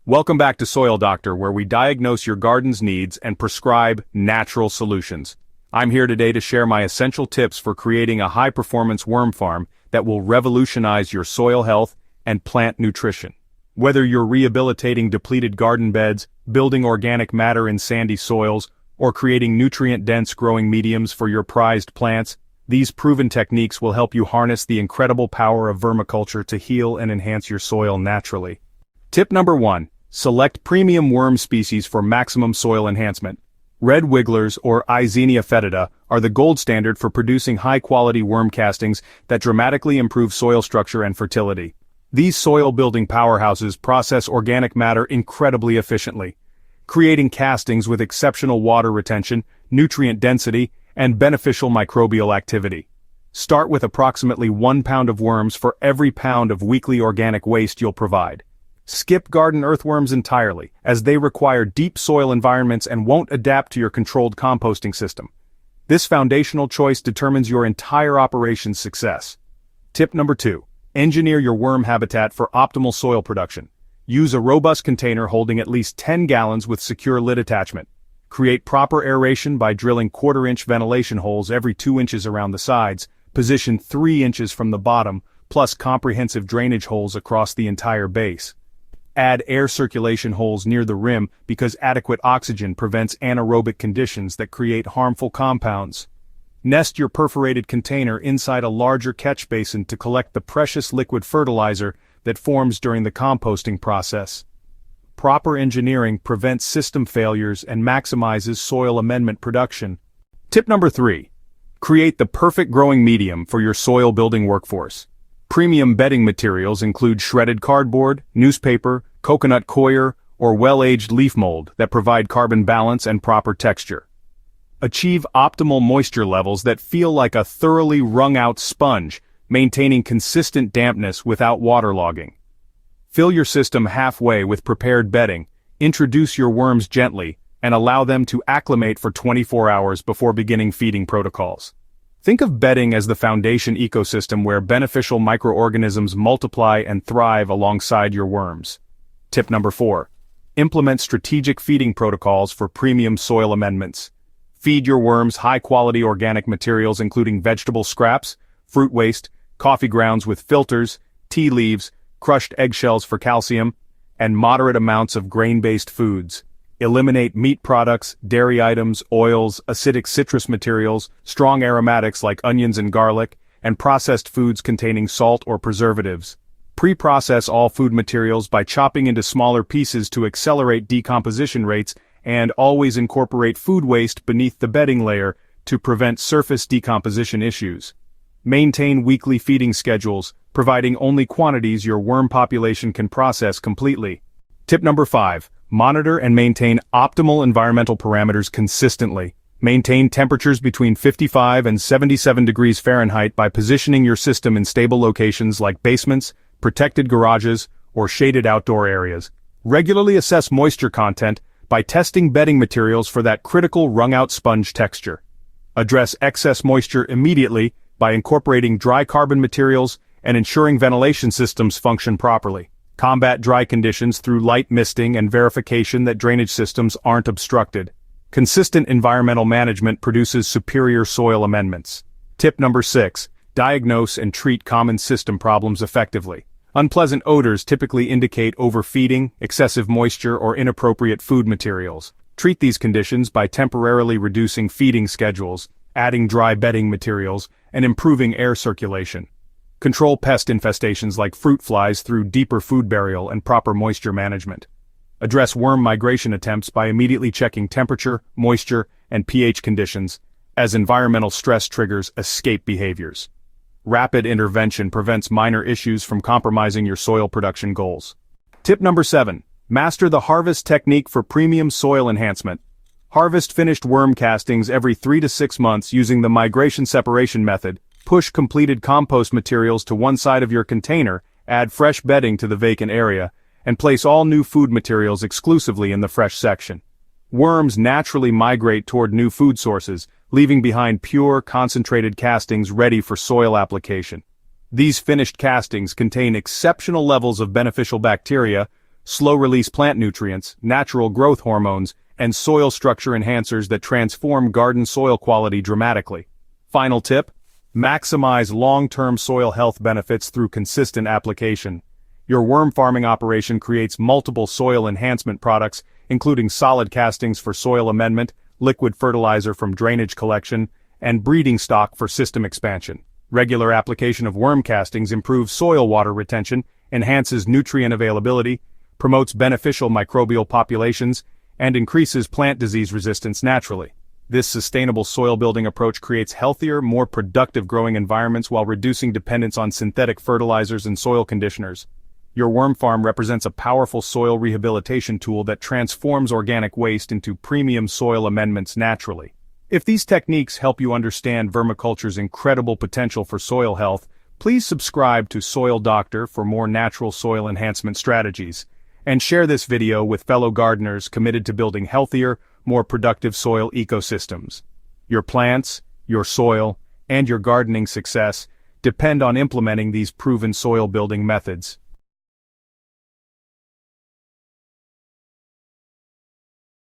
Welcome back to Soil Doctor, where we diagnose your garden's needs and prescribe natural solutions. I'm here today to share my essential tips for creating a high-performance worm farm that will revolutionize your soil health and plant nutrition. Whether you're rehabilitating depleted garden beds, building organic matter in sandy soils, or creating nutrient-dense growing mediums for your prized plants, these proven techniques will help you harness the incredible power of vermiculture to heal and enhance your soil naturally. Tip number 1. Select premium worm species for maximum soil enhancement. Red wigglers, or Eisenia fetida, are the gold standard for producing high-quality worm castings that dramatically improve soil structure and fertility. These soil-building powerhouses process organic matter incredibly efficiently, creating castings with exceptional water retention, nutrient density, and beneficial microbial activity. Start with approximately 1 pound of worms for every pound of weekly organic waste you'll provide. Skip garden earthworms entirely, as they require deep soil environments and won't adapt to your controlled composting system. This foundational choice determines your entire operation's success. Tip number 2. Engineer your worm habitat for optimal soil production. Use a robust container holding at least 10 gallons with secure lid attachment. Create proper aeration by drilling 1/4-inch ventilation holes every 2 inches around the sides, position 3 inches from the bottom, plus comprehensive drainage holes across the entire base. Add air circulation holes near the rim because adequate oxygen prevents anaerobic conditions that create harmful compounds. Nest your perforated container inside a larger catch basin to collect the precious liquid fertilizer that forms during the composting process. Proper engineering prevents system failures and maximizes soil amendment production. Tip number 3. Create the perfect growing medium for your soil building workforce. Premium bedding materials include shredded cardboard, newspaper, coconut coir, or well-aged leaf mold that provide carbon balance and proper texture. Achieve optimal moisture levels that feel like a thoroughly wrung-out sponge, maintaining consistent dampness without waterlogging. Fill your system halfway with prepared bedding, introduce your worms gently, and allow them to acclimate for 24 hours before beginning feeding protocols. Think of bedding as the foundation ecosystem where beneficial microorganisms multiply and thrive alongside your worms. Tip number 4. Implement strategic feeding protocols for premium soil amendments. Feed your worms high-quality organic materials including vegetable scraps, fruit waste, coffee grounds with filters, tea leaves, crushed eggshells for calcium, and moderate amounts of grain-based foods. Eliminate meat products, dairy items, oils, acidic citrus materials, strong aromatics like onions and garlic, and processed foods containing salt or preservatives. Pre-process all food materials by chopping into smaller pieces to accelerate decomposition rates, and always incorporate food waste beneath the bedding layer to prevent surface decomposition issues. Maintain weekly feeding schedules, providing only quantities your worm population can process completely. Tip number 5. Monitor and maintain optimal environmental parameters consistently. Maintain temperatures between 55 and 77 degrees Fahrenheit by positioning your system in stable locations like basements, protected garages, or shaded outdoor areas. Regularly assess moisture content by testing bedding materials for that critical wrung-out sponge texture. Address excess moisture immediately by incorporating dry carbon materials and ensuring ventilation systems function properly. Combat dry conditions through light misting and verification that drainage systems aren't obstructed. Consistent environmental management produces superior soil amendments. Tip number 6. Diagnose and treat common system problems effectively. Unpleasant odors typically indicate overfeeding, excessive moisture, or inappropriate food materials. Treat these conditions by temporarily reducing feeding schedules, adding dry bedding materials, and improving air circulation. Control pest infestations like fruit flies through deeper food burial and proper moisture management. Address worm migration attempts by immediately checking temperature, moisture, and pH conditions, as environmental stress triggers escape behaviors. Rapid intervention prevents minor issues from compromising your soil production goals. Tip number 7. Master the harvest technique for premium soil enhancement. Harvest finished worm castings every 3 to 6 months using the migration separation method. Push completed compost materials to one side of your container, add fresh bedding to the vacant area, and place all new food materials exclusively in the fresh section. Worms naturally migrate toward new food sources, leaving behind pure, concentrated castings ready for soil application. These finished castings contain exceptional levels of beneficial bacteria, slow-release plant nutrients, natural growth hormones, and soil structure enhancers that transform garden soil quality dramatically. Final tip: maximize long-term soil health benefits through consistent application. Your worm farming operation creates multiple soil enhancement products, including solid castings for soil amendment, liquid fertilizer from drainage collection, and breeding stock for system expansion. Regular application of worm castings improves soil water retention, enhances nutrient availability, promotes beneficial microbial populations, and increases plant disease resistance naturally. This sustainable soil-building approach creates healthier, more productive growing environments while reducing dependence on synthetic fertilizers and soil conditioners. Your worm farm represents a powerful soil rehabilitation tool that transforms organic waste into premium soil amendments naturally. If these techniques help you understand vermiculture's incredible potential for soil health, please subscribe to Soil Doctor for more natural soil enhancement strategies, and share this video with fellow gardeners committed to building healthier, more productive soil ecosystems. Your plants, your soil, and your gardening success depend on implementing these proven soil building methods.